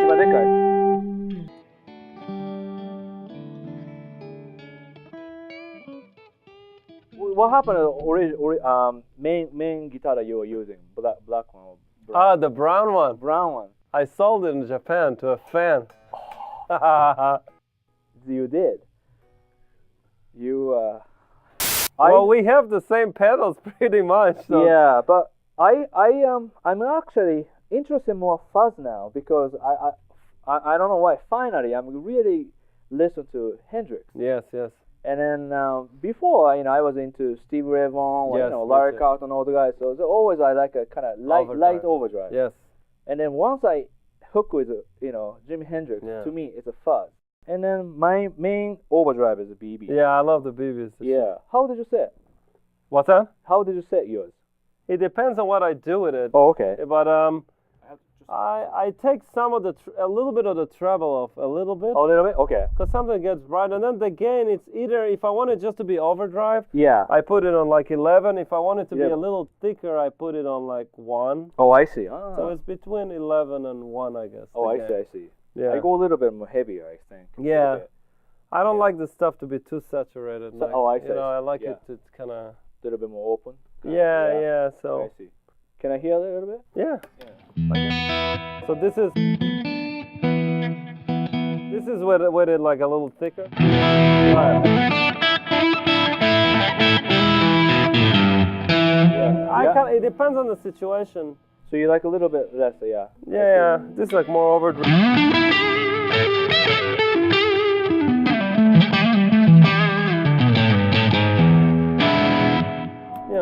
今でかい。What happened to the main guitar that you were using? Black one or brown? The brown one. Brown one. I sold it in Japan to a fan. You did. Well, we have the same pedals pretty much. So. Yeah, but I'm actually interested in more fuzz now because I don't know why. Finally, I'm really listening to Hendrix. Yes. And then before, I was into Steve Ray Vaughan, Yes, Larry Carlton, all the guys. So always I like a kind of light overdrive. Yes. And then once I hook with Jimi Hendrix, to me it's a fuzz. And then my main overdrive is a BB. Yeah, I love the BBs. Yeah. How did you set? What's that? How did you set yours? It depends on what I do with it. Oh, okay. But I take some of a little bit of the treble off, a little bit. A little bit? Okay. Because something gets bright. And then the gain, it's either, if I want it just to be overdrive, yeah, I put it on like 11. If I want it to be a little thicker, I put it on like 1. Oh, I see. Ah. So it's between 11 and 1, I guess. Oh, I see. Yeah. I go a little bit more heavier, I think. Yeah. I don't like the stuff to be too saturated. Like, I see. I like it to kind of... A little bit more open. Yeah, so... I see. Can I hear a little bit? Yeah. Okay. So this is with it like a little thicker. Yeah. It depends on the situation. So you like a little bit less, yeah. Yeah. This is like more overdrive.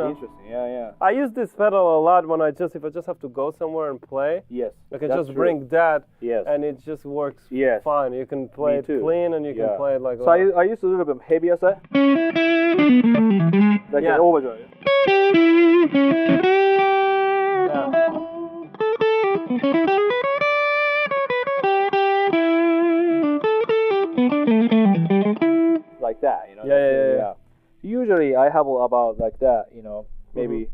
Interesting, yeah. I use this pedal a lot when if I just have to go somewhere and play. Yes. I can just bring that. Yes. And it just works fine. You can play it clean and you can play it like. So I use a little bit heavier side. Like an overdrive. Yeah. Like that, Yeah. Usually I have about like that, maybe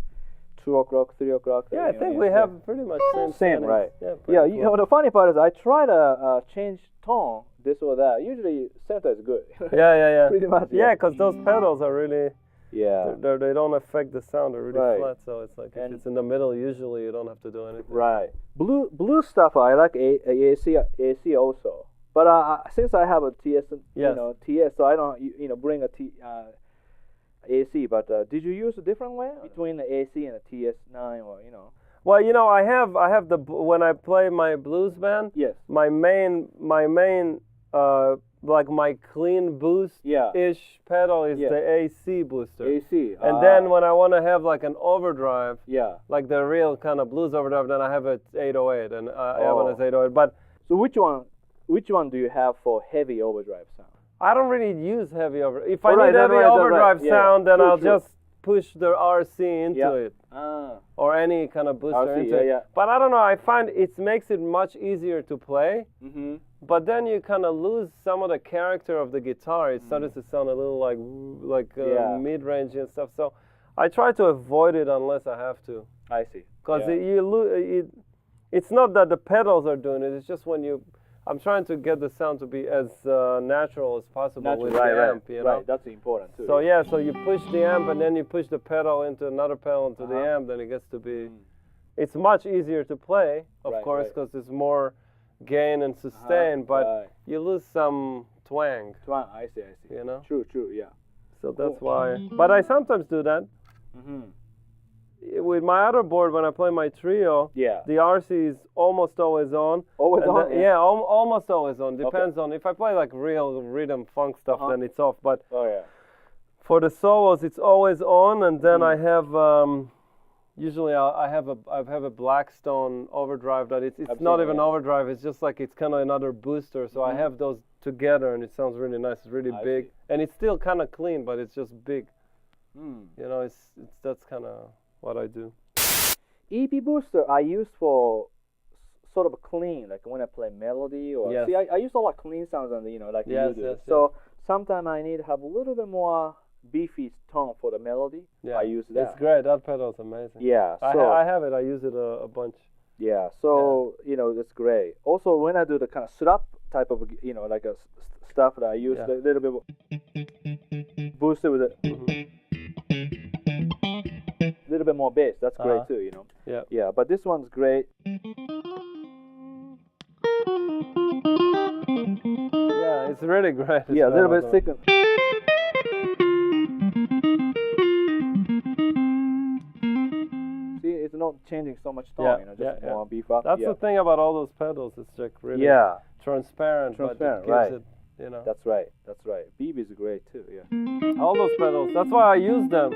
2 o'clock, 3 o'clock. Yeah, I think we have pretty much same, right? Yeah, cool. The funny part is I try to change tone, this or that. Usually center is good. Yeah. Pretty much. Yeah, because those pedals are really. Yeah. They don't affect the sound. They're really flat, so it's like and if it's in the middle, usually you don't have to do anything. Right. Blue stuff. I like AC also. But since I have a TS, TS, so I don't bring a AC. But did you use a different way between the AC and the TS9 or Well, I have the when I play my blues band. Yes. My main like my clean boost ish pedal is the AC booster. AC. And then when I want to have like an overdrive, like the real kind of blues overdrive, then I have an 808 and I have an 808. But so which one do you have for heavy overdrive sound? I don't really use heavy overdrive. If I need heavy overdrive sound, then I'll just push the RC into it. Or any kind of booster into it. But I don't know, I find it makes it much easier to play. Mm-hmm. But then you kind of lose some of the character of the guitar. It starts to sound a little like mid-range and stuff. So I try to avoid it unless I have to. I see. Because it's not that the pedals are doing it. It's just I'm trying to get the sound to be as natural as possible with the amp. Right, that's important too. So so you push the amp and then you push the pedal into another pedal into the amp. Then it gets to be. It's much easier to play, of course, because there's more gain and sustain, but you lose some twang. I see. True, yeah. So that's why. But I sometimes do that. Mm-hmm. With my other board, when I play my trio, the RC is almost always on. Always on? Almost always on. Depends on if I play like real rhythm funk stuff, then it's off. But for the solos, it's always on, and then I have. Usually I have a Blackstone overdrive that it's not even overdrive, it's just like it's kind of another booster, so I have those together and it sounds really nice. It's really big and it's still kind of clean, but it's just big. That's kind of what I do. EP booster I use for sort of clean, like when I play melody or see I use a lot of clean sounds on the like you do. So sometimes I need to have a little bit more beefy tone for the melody. I use that. It's great. That pedal is amazing. Yeah. I have it. I use it a bunch. Yeah, so that's great. Also, when I do the kind of slap type of like a stuff that I use a little bit boosted with a little bit more bass. That's great too. Yeah. Yeah, but this one's great. Yeah, it's really great. Yeah, a little bit thicker. See, it's not changing so much tone, just more beef up. That's the thing about all those pedals. It's like really transparent, but it gives right. it, That's right. BB is great too. Yeah. All those pedals. That's why I use them.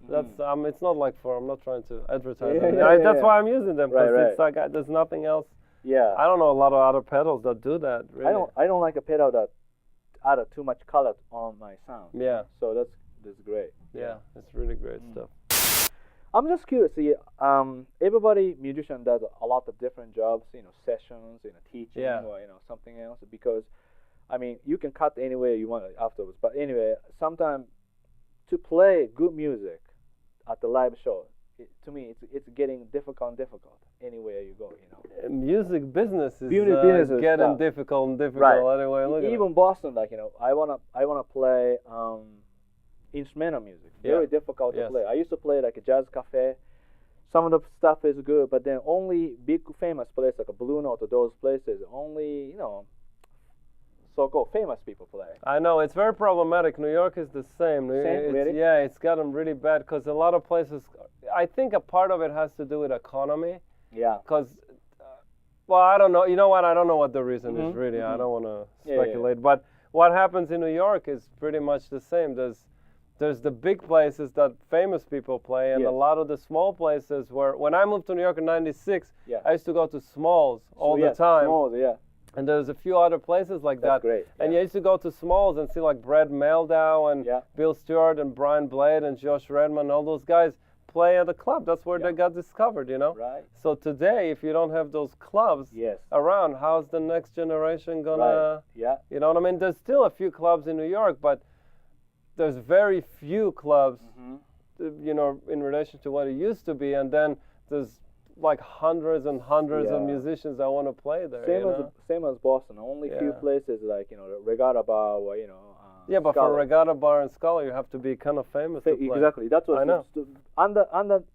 That's it's not like I'm not trying to advertise them. That's why I'm using them, because it's like there's nothing else. Yeah. I don't know a lot of other pedals that do that. Really. I don't like a pedal that added too much color on my sound. Yeah. So that's great. Yeah, it's really great stuff. I'm just curious. See, everybody musician does a lot of different jobs. Sessions, teaching, or something else. Because, I mean, you can cut anywhere you want afterwards. But anyway, sometimes to play good music at the live show, to me, it's getting difficult anywhere you go. Music business is getting difficult and difficult anyway. Even Boston, like I wanna play instrumental music. Very difficult to play. I used to play like a jazz cafe. Some of the stuff is good, but then only big famous places like a Blue Note or those places only so-called famous people play. I know, it's very problematic. New York is the same. Really? Yeah, it's gotten really bad because a lot of places. I think a part of it has to do with economy. Yeah. Because, well, I don't know. You know what? I don't know what the reason is really. I don't want to speculate. But what happens in New York is pretty much the same. There's the big places that famous people play, and a lot of the small places where. When I moved to New York in '96, I used to go to Smalls all the time. Smalls, yeah. And there's a few other places like That's that. Great. And you used to go to Smalls and see like Brad Mehldau and Bill Stewart and Brian Blade and Josh Redman, all those guys play at the club. That's where they got discovered, Right. So today, if you don't have those clubs around, how's the next generation gonna? Yeah. You know what I mean? There's still a few clubs in New York, but there's very few clubs, in relation to what it used to be. And then there's like hundreds and hundreds of musicians that want to play there. Same as Boston. Only few places like Regatta Bar or but Scholar. for Regatta Bar and Scholar, you have to be kind of famous to play. Exactly. That's what I know.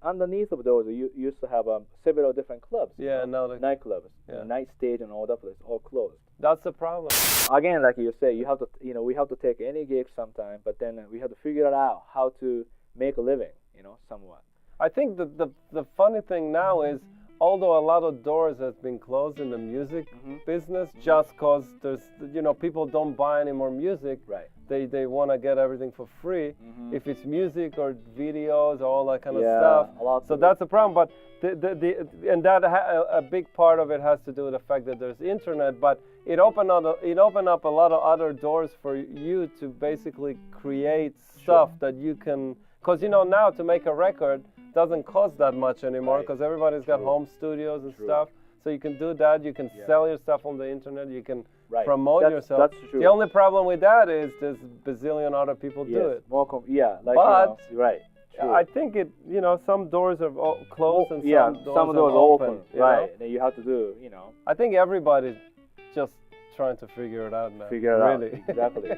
Underneath of those, you used to have several different clubs. Yeah, now nightclubs, night stage, and all that place all closed. That's the problem. Again, like you say, you have to we have to take any gig sometime, but then we have to figure it out how to make a living, somewhat. I think the funny thing now is, although a lot of doors have been closed in the music business, just because there's people don't buy any more music. Right. They want to get everything for free. If it's music or videos, all that kind of stuff. So that's the problem. But a big part of it has to do with the fact that there's internet. But it opened up a lot of other doors for you to basically create stuff that you can. Because now to make a record doesn't cost that much anymore, because everybody's got home studios and stuff. So you can do that. You can sell your stuff on the internet. You can promote yourself. That's true. The only problem with that is there's bazillion other people do it. More but right. True. I think some doors are closed and some doors are open. Right. Then you have to do. I think everybody's just trying to figure it out now. Really. Exactly.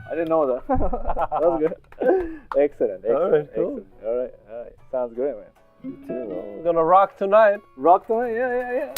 I didn't know that. That's good. Excellent. All right, cool. Excellent. All right. Sounds great, man. You too. We're gonna rock tonight. Rock tonight? Yeah.